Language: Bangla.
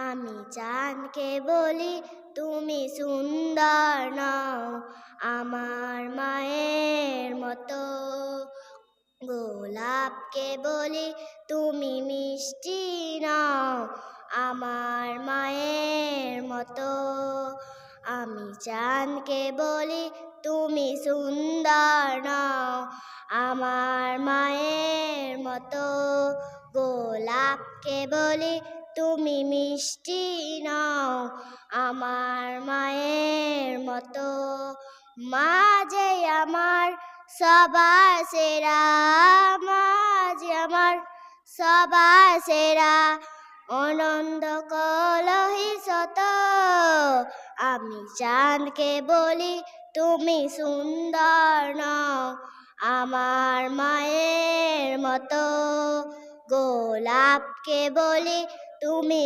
আমি চাঁদকে বলি তুমি সুন্দর নও আমার মায়ের মতো, গোলাপকে বলি তুমি মিষ্টি নও আমার মায়ের মতো। আমি চাঁদকে বলি তুমি সুন্দর নও আমার মায়ের মতো, গোলাপকে বলি তুমি মিষ্টি নও আমার মায়ের মতো। মা যে আমার সবার সেরা, মা যে আমার সবার সেরা, অনন্ত কলহি শত। আমি চাঁদকে বলি তুমি সুন্দর নও আমার মায়ের মতো, গোলাপকে বলি তুমি